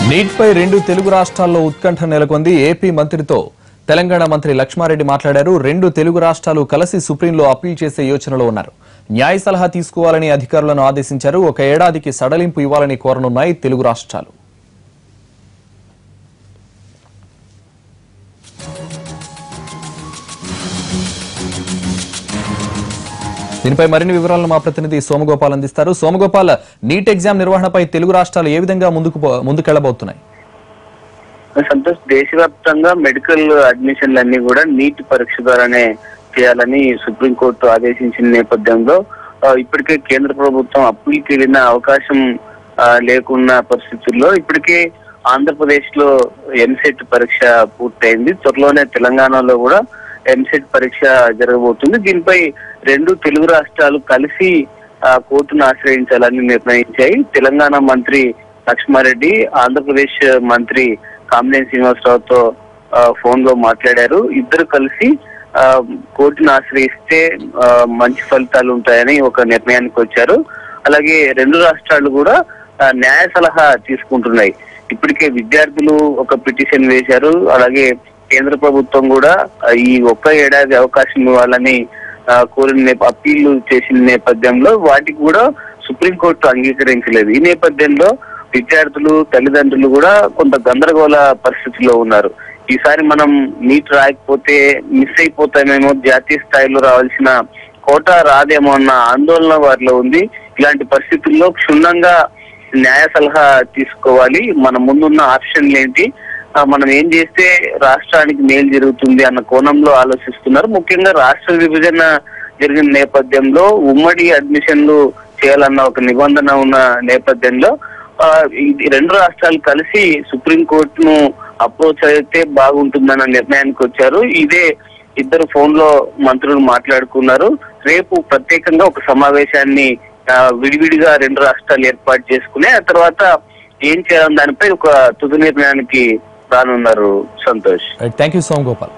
Neat పై రెండు తెలుగు రాష్ట్రాల్లో ఉత్కంఠ నెలకొంది. ఏపీ మంత్రితో తెలంగాణ మంత్రి లక్ష్మారెడ్డి మాట్లాడారు. రెండు తెలుగు రాష్ట్రాలు కలిసి సుప్రీంలో అప్పీల్ చేసే యోచనలో ఉన్నారు. న్యాయ సలహా తీసుకోవాలని అధికారులను ఆదేశించారు. ఒక ఏడాదికి సడలింపు ఇవ్వాలని కోరనున్నాయి తెలుగు రాష్ట్రాలు. దీనిపై మరిన్ని వివరాలను మా ప్రతినిధి సోమగోపాల్ అందిస్తారు. సోమగోపాల్, నీట్ ఎగ్జామ్ నిర్వహణపై తెలుగు రాష్ట్రాలు ఏ విధంగా ముందుకెళ్లబోతున్నాయి? సంతోష్, దేశవ్యాప్తంగా మెడికల్ అడ్మిషన్లన్నీ కూడా నీట్ పరీక్ష ద్వారానే చేయాలని సుప్రీంకోర్టు ఆదేశించిన నేపథ్యంలో ఇప్పటికే కేంద్ర ప్రభుత్వం అప్పీల్కి వెళ్ళిన అవకాశం లేకున్న పరిస్థితుల్లో ఇప్పటికే ఆంధ్రప్రదేశ్ లో ఎంసెట్ పరీక్ష పూర్తయింది. త్వరలోనే తెలంగాణలో కూడా ఎంసెట్ పరీక్ష జరగబోతుంది. దీనిపై రెండు తెలుగు రాష్ట్రాలు కలిసి కోర్టును ఆశ్రయించాలని నిర్ణయించాయి. తెలంగాణ మంత్రి లక్ష్మారెడ్డి ఆంధ్రప్రదేశ్ మంత్రి కామినేని శ్రీనివాసరావుతో ఫోన్ లో మాట్లాడారు. ఇద్దరు కలిసి కోర్టును ఆశ్రయిస్తే మంచి ఫలితాలు ఉంటాయని ఒక నిర్ణయానికి వచ్చారు. అలాగే రెండు రాష్ట్రాలు కూడా న్యాయ సలహా తీసుకుంటున్నాయి. ఇప్పటికే విద్యార్థులు ఒక పిటిషన్ వేశారు. అలాగే కేంద్ర ప్రభుత్వం కూడా ఈ ఒక్క ఏడాది అవకాశం ఇవ్వాలని కోరిన అప్పీళ్లు చేసిన నేపథ్యంలో వాటికి కూడా సుప్రీంకోర్టు అంగీకరించలేదు. ఈ నేపథ్యంలో విద్యార్థులు తల్లిదండ్రులు కూడా కొంత గందరగోళ పరిస్థితిలో ఉన్నారు. ఈసారి మనం నీట్ రాయకపోతే మిస్ అయిపోతామేమో, జాతీయ స్థాయిలో రావాల్సిన కోటా రాదేమో అన్న ఆందోళన వారిలో ఉంది. ఇలాంటి పరిస్థితుల్లో క్షుణ్ణంగా న్యాయ సలహా తీసుకోవాలి. మన ముందున్న ఆప్షన్లు ఏంటి, మనం ఏం చేస్తే రాష్ట్రానికి మేలు జరుగుతుంది అన్న కోణంలో ఆలోచిస్తున్నారు. ముఖ్యంగా రాష్ట్ర విభజన జరిగిన నేపథ్యంలో ఉమ్మడి అడ్మిషన్లు చేయాలన్న ఒక నిబంధన ఉన్న నేపథ్యంలో రెండు రాష్ట్రాలు కలిసి సుప్రీంకోర్టును అప్రోచ్ అయితే బాగుంటుందన్న నిర్ణయానికి వచ్చారు. ఇదే ఇద్దరు ఫోన్ లో మంత్రులు మాట్లాడుకున్నారు. రేపు ప్రత్యేకంగా ఒక సమావేశాన్ని విడివిడిగా రెండు రాష్ట్రాలు ఏర్పాటు చేసుకుని ఆ తర్వాత ఏం చేయాలని దానిపై ఒక తుది నిర్ణయానికి రానున్నారు. సంతోష్. Thank you Som Gopal.